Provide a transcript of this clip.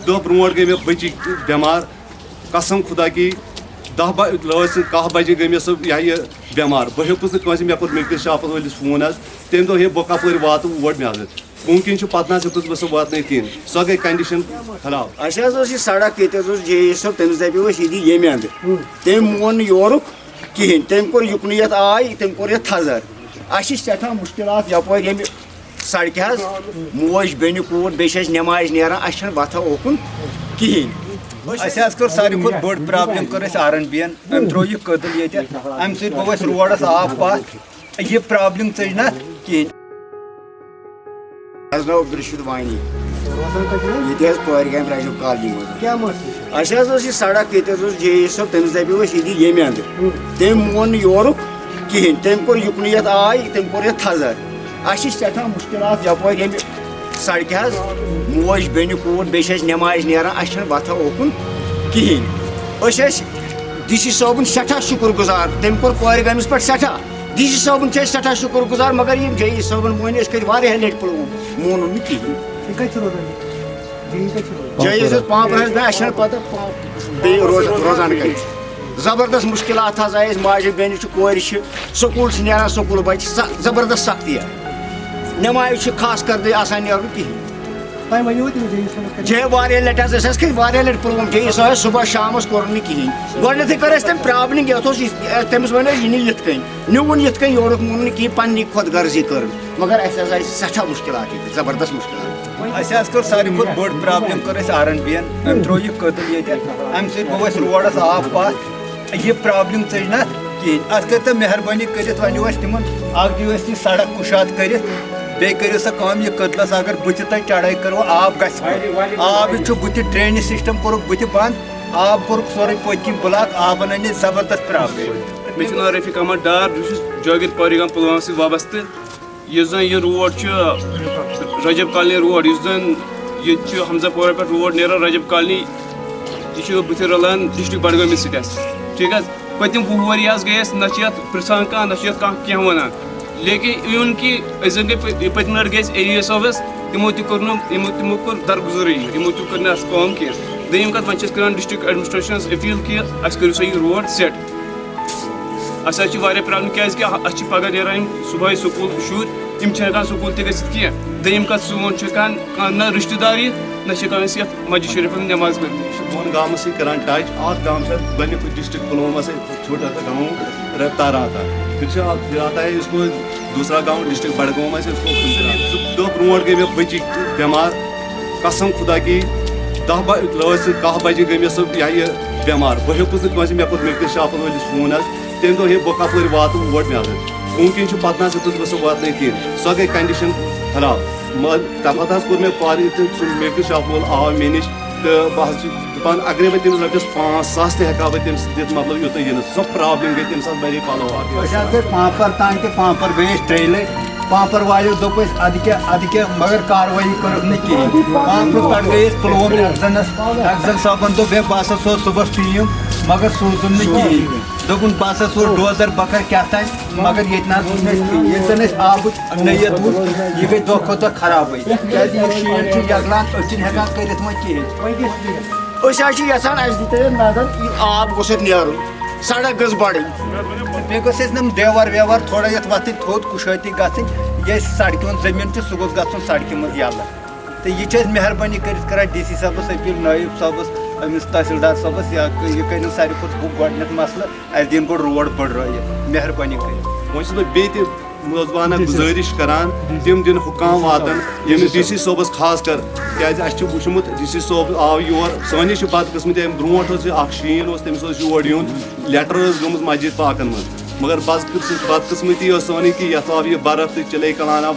دہ برو گئی مے بچی بیمار قسم خدا کی 10 بجے گئی مے سہ یہ بیمار بہ ہیوکُس نہٕ کٲنٛسہِ مےٚ کوٚر میڈکل شاپس وٲلِس فون حظ تٔمۍ دوٚپ ہے بہٕ کپٲرۍ واتہٕ اور مےٚ حظ ممکن چھُ پتہٕ نہ حظ ہیوٚکُس بہٕ سُہ واتنٲیِتھ کِہیٖنۍ سۄ گٔے کنڈِشن خراب. اَسہِ حظ ٲس یہِ سڑک ییٚتہِ حظ اوس جے صٲب تٔمِس دپیو أسۍ یہِ دی ییٚمہِ اندٕ تٔمۍ مون نہٕ یورُک کِہیٖنۍ تٔمۍ کوٚر یُکنُے یتھ آے تٔمۍ کوٚر یتھ تھزر اَسہِ چھِ سٮ۪ٹھاہ مُشکلات یپٲرۍ ییٚمہِ سڑکہِ حظ موج بیٚنہِ کوٗر بیٚیہِ چھِ اَسہِ نٮ۪مازِ نیران اَسہِ چھنہٕ وتھا اوکُن کِہیٖنۍ. اَسہِ حظ کٔر ساروی کھۄتہٕ بٔڑ پرابلِم کٔر اَسہِ آر این بی ین أمۍ ترٛوو یہِ کٔدٕل ییٚتہِ اَمہِ سۭتۍ گوٚو اَسہِ روڈس آب پتھ یہِ پرابلِم ژٔج نہٕ اَتھ کِہیٖنۍ. حظ ناو عبدالرشیٖد وانی ییٚتہِ حظ پٲرگامہِ رجب کالنی منٛز اَسہِ حظ ٲس یہِ سڑک ییٚتہِ حظ اوس جے صٲب تٔمِس دپیو أسۍ یہِ دی ییٚمہِ اندٕ تٔمۍ مون نہٕ یورُک کِہیٖنۍ تٔمۍ کوٚر یُکنُے یتھ آے تٔمۍ کوٚر یتھ تھزر اَسہِ چھِ سٮ۪ٹھاہ مُشکلات یپٲرۍ ییٚمہِ سڑکہِ حظ موج بیٚنہِ کوٗر بیٚیہِ چھِ اَسہِ نٮ۪مازِ نیران اَسہِ چھنہٕ وتھا اوکُن کِہیٖنۍ. أسۍ ٲسۍ ڈی سی صٲبُن سٮ۪ٹھاہ شُکُر گُزار تٔمۍ کوٚر پٲرگامِس پٮ۪ٹھ سٮ۪ٹھاہ ڈی سی صٲبُن چھِ أسۍ سٮ۪ٹھاہ شُکُر گُزار مگر یِم جے ای صٲبن مٲنۍ أسۍ کٔرۍ واریاہ لٹہِ پُلووم مونُن نہٕ کِہیٖنۍ. جے ای حظ پانٛپر حظ اَسہِ چھنہٕ پتہ بیٚیہِ روزان کتہِ زبردست مُشکلات حظ آیہِ اَسہِ ماجہِ بیٚنہِ چھِ کورِ چھِ سکوٗل چھِ نیران سکوٗل بچہِ زبردست سختی نٮ۪مازِ چھِ خاص کر آسان نیرُن کِہیٖنۍ. جے واریاہ لٹہِ حظ أسۍ حظ کھٔتۍ واریاہ لٹہِ پُلووم جے ای صٲبس صبح شامس کوٚرُن نہٕ کِہیٖنۍ گۄڈنیتھٕے کٔر اَسہِ تٔمۍ پرابلِنگ یتھ اوس تٔمِس ووٚن اَسہِ یہِ نہِ یِتھ کٔنۍ نیوٗن یِتھ کٔنۍ یورُک مون نہٕ کِہیٖنۍ پننی خۄد غرضی کٔرٕن مگر اَسہِ حظ آیہِ سٮ۪ٹھاہ مُشکلات ییٚتہِ زبردست مُشکلات. اَسہِ حظ کٔر ساروی کھۄتہٕ بٔڑ پرابلِم کٔر اَسہِ آر این بی ین أمۍ ترٛوو یہِ کٔدٕل ییٚتہِ اَمہِ سۭتۍ گوٚو اَسہِ روڈس آب پتھ یہِ پرابلِم ژٔج نہٕ اَتھ کِہیٖنۍ. اَتھ کٔرۍ تو مہربٲنی کٔرِتھ ؤنِو اَسہِ تِمن اکھ دِیِو اَسہِ یہِ سڑک کُشاد کٔرِتھ بیٚیہِ کٔرِو سا کٲم یہِ کٔدلس اگر بٕتھِ تۄہہِ چڑٲے کٔرو آب گژھِ آب چھُ بٕتھِ ڈرینیج سِسٹم کوٚرُکھ بٕتھِ بنٛد آب کوٚرُکھ سورُے پٔتۍ کِنۍ بٕلاک آبن أنۍ اَسہِ زبردست پرابلم. مےٚ چھُ ناو رفیٖق احمد ڈار بہٕ چھُس جٲگِر پٲرگام پُلوامہ سۭتۍ وابستہٕ یُس زن یہِ روڈ چھُ رجب کالنی روڈ یُس زن ییٚتہِ چھُ حمزہ پورہ پٮ۪ٹھ روڈ نیران رجب کالنی یہِ چھُ بٕتھِ رلان ڈسٹرک بڈگٲمِس سۭتۍ اَسہِ ٹھیٖک حظ پٔتِم 20 ؤری حظ گٔے اَسہِ نہ چھِ یتھ پرژھان کانٛہہ نہ چھِ یتھ کانٛہہ کینٛہہ ونان لیکن اِوٕن کہِ أسۍ زن گٔے پٔتمہِ لٹہِ گٔے أسۍ اے ڈی صٲبس تِمو تہِ کوٚر نہٕ تِمو کوٚر درگُزٲری یِمو تہِ کٔر نہٕ اَسہِ کٲم کینٛہہ. دوٚیِم کتھ وۄنۍ چھِ أسۍ کران ڈسٹرک ایڈمنسٹریشنس أپیٖل کہِ اَسہِ کٔرِو سا یہِ روڈ سیٹ اَسہِ حظ چھِ واریاہ پرابلم کیازِ کہِ اَسہِ چھِ پگہہ نیران یِم صبحٲے سکوٗل شُرۍ یِم چھِ ہٮ۪کان سکوٗل تہِ گٔژھِتھ کینٛہہ. دوٚیِم کتھ سون چھُ ہٮ۪کان کانٛہہ نہ رِشتہٕ دار یِتھ نہ چھِ ہٮ۪کان أسۍ یتھ مسجد شریٖفس منٛز نٮ۪ماز پٔرِتھ. دۄن گامن سۭتۍ کران ٹچ اکھ گام چھُ گۄڈٕنیُکُے ڈسٹرک پُلوامہ سے چھوٹا سا گاؤں رفتار آتا پھر آتا ہے اس کو دوسرا گاؤں ڈسٹرک بڈگام سے اس کو 2 دۄہ برونٛٹھ گٔے مےٚ بچی بیمار قسم خدا کی 10 بجے گٔے مےٚ سۄ یہ بیمار بہ ہیوٚکُس نہٕ کٲنٛسہِ مےٚ کوٚر میڈکل شاپس وٲلِس فون حظ تٔمۍ دوٚپ ہے بہٕ کپٲرۍ واتہٕ اور مےٚ حظ ممکن چھُ پتہٕ نہ حظ ہیوٚکُس بہٕ سُہ واتنٲیِتھ کِہیٖنۍ سۄ گٔے کنڈِشن خراب تَمہِ پتہٕ حظ کوٚر مےٚ کال سُہ میڈکل شاپ وول آو مےٚ نِش تہٕ بہٕ حظ چھُس دپان اگرے وۄنۍ تٔمِس رۄپیس 5,000 تہِ ہٮ۪کہٕ ہا بہٕ تٔمِس دِتھ مطلب یوٚتن یِنہٕ سۄ پرابلِم گٔے تٔمِس حظ بَرے پَلو أسۍ حظ گٔے پانٛپر تانۍ تہِ پانٛپر گٔے أسۍ 3 لٹہِ پانٛپر والیو دوٚپ أسۍ اَدٕ کیٛاہ مگر کاروٲیی کٔرٕکھ نہٕ کِہیٖنۍ پانٛپرٕ پٮ۪ٹھ گٔے أسۍ پُلووم ایٚکزن صٲبن دوٚپ ہے بہٕ ہسا سوز صُبحس ٹیٖم مگر سوٗزُن نہٕ کِہیٖنۍ دوٚپُن بہٕ ہسا سوز ڈوزر بکر کیٛاہ تانۍ مگر ییٚتہِ نہ حظ وُچھ نہٕ اَسہِ کِہیٖنۍ ییٚلہِ زن اَسہِ آبٕچ نٔیت وٕچھ یہِ گٔے دۄہ کھۄتہٕ دۄہ خرابٕے کیٛازِ یہِ شیٖن چھُ یگلان أسۍ چھِنہٕ ہٮ۪کان کٔرِتھ وۄنۍ کِہیٖنۍ. أسۍ حظ چھِ یژھان اَسہِ دِتو نظر یہِ آب گوٚژھ اَتھ نیرُن سڑک گٔژھ بڑٕنۍ بیٚیہِ گوٚژھ اَسہِ نہٕ دیوار ویوار تھوڑا یتھ وتھٕنۍ تھوٚد کُشٲتی گژھٕنۍ یہِ اَسہِ سڑکہِ ہُنٛد زٔمیٖن چھُ سُہ گوٚژھ گژھُن سڑکہِ منٛز یَلہٕ تہٕ یہِ چھِ أسۍ مہربٲنی کٔرِتھ کران ڈی سی صٲبس أپیٖل نٲیِب صٲبس أمِس تحصیٖلدار صٲبس یہِ کٔرِنۍ ساروی کھۄتہٕ گۄڈٕنیتھ مسلہٕ اَسہِ دِنۍ گۄڈٕ روڈ بٔڑرٲیِتھ مہربٲنی کٔرِتھ. وۄنۍ چھُس بہٕ بیٚیہِ تہِ مٲزبانہ گُزٲرِش کران تِم دِنۍ حُکام واتن ییٚمِس ڈی سی صٲبس خاص کر کیازِ اَسہِ چھُ وٕچھمُت ڈی سی صٲب آو یور سٲنِس چھِ بدقٕسمتی اَمہِ برونٛٹھ اوس یہِ اکھ شیٖن اوس تٔمِس اوس یور یُن لیٹر ٲس گٔمٕژ مسجد پاکن منٛز مگر بدقٕسمتی ٲس سٲنۍ کہِ یتھ آو یہِ برف تہٕ چلے کلان آو